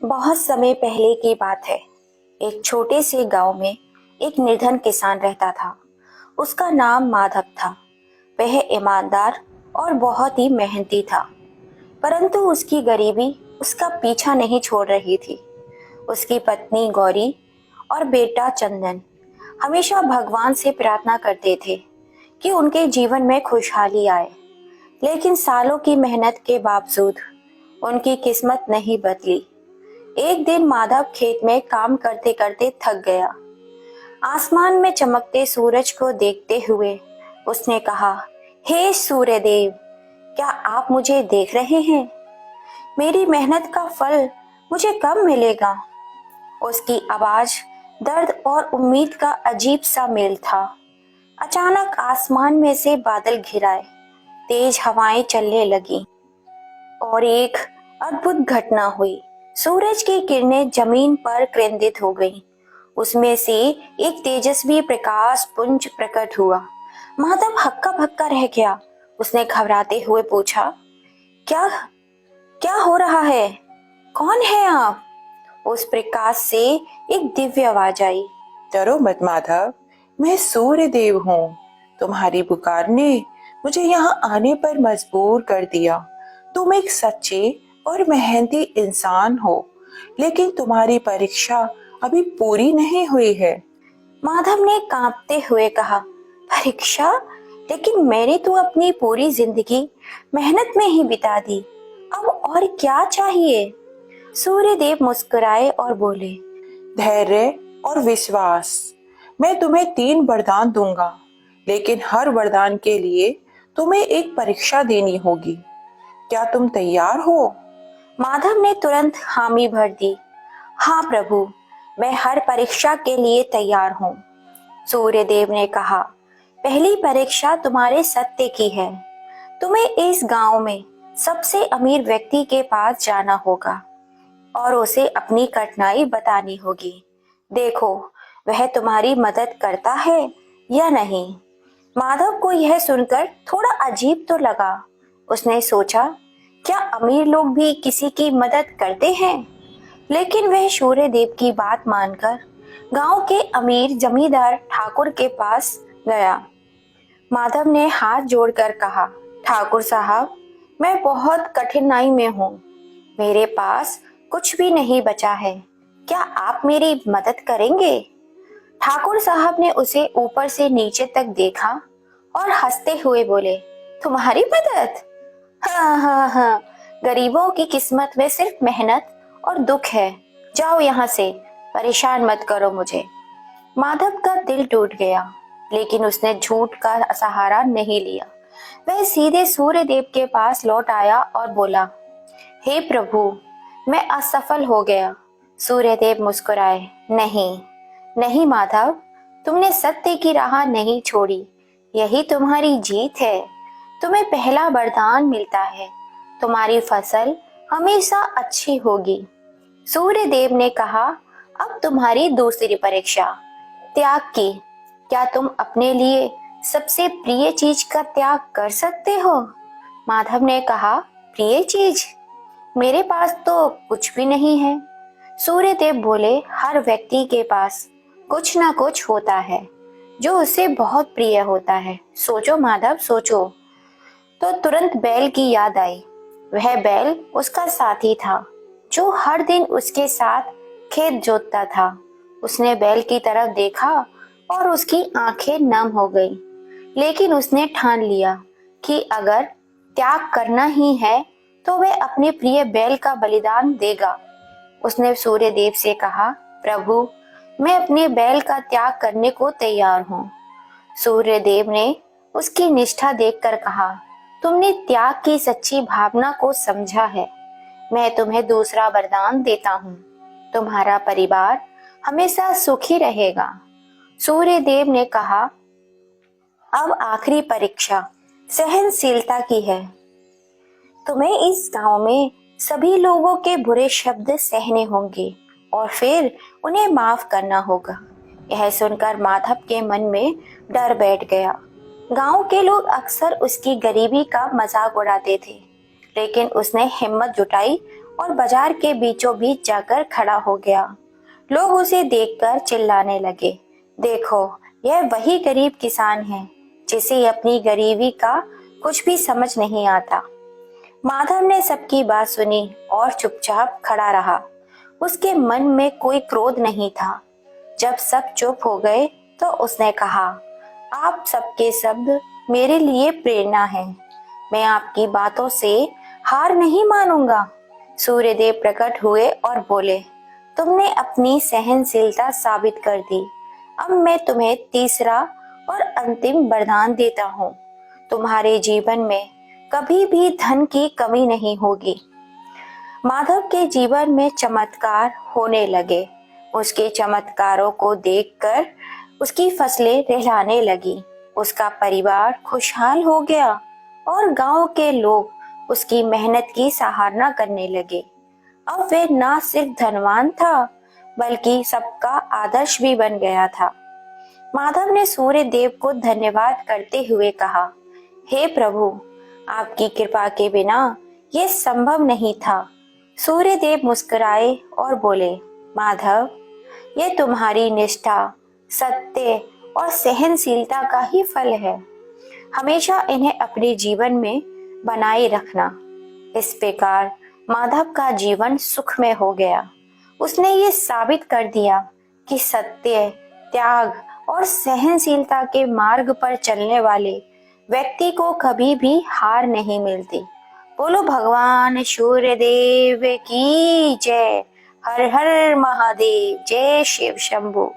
बहुत समय पहले की बात है। एक छोटे से गांव में एक निर्धन किसान रहता था। उसका नाम माधव था। वह ईमानदार और बहुत ही मेहनती था, परंतु उसकी गरीबी उसका पीछा नहीं छोड़ रही थी। उसकी पत्नी गौरी और बेटा चंदन हमेशा भगवान से प्रार्थना करते थे कि उनके जीवन में खुशहाली आए, लेकिन सालों की मेहनत के बावजूद उनकी किस्मत नहीं बदली। एक दिन माधव खेत में काम करते करते थक गया। आसमान में चमकते सूरज को देखते हुए उसने कहा, हे सूर्य देव, क्या आप मुझे देख रहे हैं? मेरी मेहनत का फल मुझे कब मिलेगा? उसकी आवाज दर्द और उम्मीद का अजीब सा मेल था। अचानक आसमान में से बादल घिर आए, तेज हवाएं चलने लगी और एक अद्भुत घटना हुई। सूरज की किरणें जमीन पर केंद्रित हो गईं। उसमें से एक तेजस्वी प्रकाश पुंज प्रकट हुआ। माधव हक्का बक्का रह गया। उसने घबराते हुए पूछा, क्या क्या हो रहा है? कौन है आप? उस प्रकाश से एक दिव्य आवाज आई। डरो मत माधव, मैं सूर्य देव हूँ। तुम्हारी पुकार ने मुझे यहाँ आने पर मजबूर कर दिया। तुम एक सच्चे और मेहनती इंसान हो, लेकिन तुम्हारी परीक्षा अभी पूरी नहीं हुई है। माधव ने कांपते हुए कहा, परीक्षा? लेकिन मैंने तो अपनी पूरी जिंदगी मेहनत में ही बिता दी। अब और क्या चाहिए? सूर्यदेव मुस्कुराए और बोले, धैर्य और विश्वास। मैं तुम्हें 3 वरदान दूंगा, लेकिन हर वरदान के लिए तुम्हें एक परीक्षा देनी होगी। क्या तुम तैयार हो? माधव ने तुरंत हामी भर दी। हाँ प्रभु, मैं हर परीक्षा के लिए तैयार हूँ। सूर्यदेव ने कहा, पहली परीक्षा तुम्हारे सत्य की है। तुम्हें इस गांव में सबसे अमीर व्यक्ति के पास जाना होगा और उसे अपनी कठिनाई बतानी होगी। देखो, वह तुम्हारी मदद करता है या नहीं। माधव को यह सुनकर थोड़ा अजीब तो लगा। उसने सोचा, क्या अमीर लोग भी किसी की मदद करते हैं? लेकिन वह सूर्यदेव की बात मानकर गांव के अमीर जमींदार ठाकुर के पास गया। माधव ने हाथ जोड़कर कहा, ठाकुर साहब, मैं बहुत कठिनाई में हूँ। मेरे पास कुछ भी नहीं बचा है। क्या आप मेरी मदद करेंगे? ठाकुर साहब ने उसे ऊपर से नीचे तक देखा और हंसते हुए बोले, तुम्हारी मदद? हाँ हाँ हाँ, गरीबों की किस्मत में सिर्फ मेहनत और दुख है। जाओ यहाँ से, परेशान मत करो मुझे। माधव का दिल टूट गया, लेकिन उसने झूठ का सहारा नहीं लिया। वह सीधे सूर्यदेव के पास लौट आया और बोला, हे प्रभु, मैं असफल हो गया। सूर्यदेव मुस्कुराए, नहीं नहीं माधव, तुमने सत्य की राह नहीं छोड़ी। यही तुम्हारी जीत है। तुम्हें पहला वरदान मिलता है, तुम्हारी फसल हमेशा अच्छी होगी। सूर्यदेव ने कहा, अब तुम्हारी दूसरी परीक्षा, त्याग की। क्या तुम अपने लिए सबसे प्रिय चीज का त्याग कर सकते हो? माधव ने कहा, प्रिय चीज? मेरे पास तो कुछ भी नहीं है। सूर्यदेव बोले, हर व्यक्ति के पास कुछ ना कुछ होता है जो उसे बहुत प्रिय होता है। सोचो माधव, सोचो। तो तुरंत बैल की याद आई। वह बैल उसका साथी था जो हर दिन उसके साथ खेत जोतता था। उसने बैल की तरफ देखा और उसकी आंखें नम हो गई, लेकिन उसने ठान लिया कि अगर त्याग करना ही है तो वह अपने प्रिय बैल का बलिदान देगा। उसने सूर्यदेव से कहा, प्रभु, मैं अपने बैल का त्याग करने को तैयार हूँ। सूर्यदेव ने उसकी निष्ठा देखकर कहा, तुमने त्याग की सच्ची भावना को समझा है। मैं तुम्हें दूसरा वरदान देता हूँ, तुम्हारा परिवार हमेशा सुखी रहेगा। सूर्यदेव ने कहा, अब आखिरी परीक्षा सहनशीलता की है। तुम्हें इस गांव में सभी लोगों के बुरे शब्द सहने होंगे और फिर उन्हें माफ करना होगा। यह सुनकर माधव के मन में डर बैठ गया। गांव के लोग अक्सर उसकी गरीबी का मजाक उड़ाते थे, लेकिन उसने हिम्मत जुटाई और बाजार के बीचों बीच जाकर खड़ा हो गया। लोग उसे देखकर चिल्लाने लगे, देखो, यह वही गरीब किसान है जिसे अपनी गरीबी का कुछ भी समझ नहीं आता। माधव ने सबकी बात सुनी और चुपचाप खड़ा रहा। उसके मन में कोई क्रोध नहीं था। जब सब चुप हो गए तो उसने कहा, आप सबके शब्द मेरे लिए प्रेरणा है। मैं आपकी बातों से हार नहीं मानूंगा। सूर्यदेव प्रकट हुए और बोले, तुमने अपनी सहनशीलता साबित कर दी। अब मैं तुम्हें तीसरा और अंतिम वरदान देता हूँ। तुम्हारे जीवन में कभी भी धन की कमी नहीं होगी। माधव के जीवन में चमत्कार होने लगे। उसके चमत्कारों को देखकर उसकी फसलें लहराने लगी। उसका परिवार खुशहाल हो गया और गांव के लोग उसकी मेहनत की सराहना करने लगे। अब वे ना सिर्फ धनवान था बल्कि सबका आदर्श भी बन गया था। माधव ने सूर्य देव को धन्यवाद करते हुए कहा, हे प्रभु, आपकी कृपा के बिना यह संभव नहीं था। सूर्य देव मुस्कुराए और बोले, माधव, यह तुम्हारी निष्ठा, सत्य और सहनशीलता का ही फल है। हमेशा इन्हें अपने जीवन में बनाए रखना। इस प्रकार माधव का जीवन सुखमय हो गया। उसने ये साबित कर दिया कि सत्य, त्याग और सहनशीलता के मार्ग पर चलने वाले व्यक्ति को कभी भी हार नहीं मिलती। बोलो भगवान सूर्यदेव की जय। हर हर महादेव। जय शिव शंभू।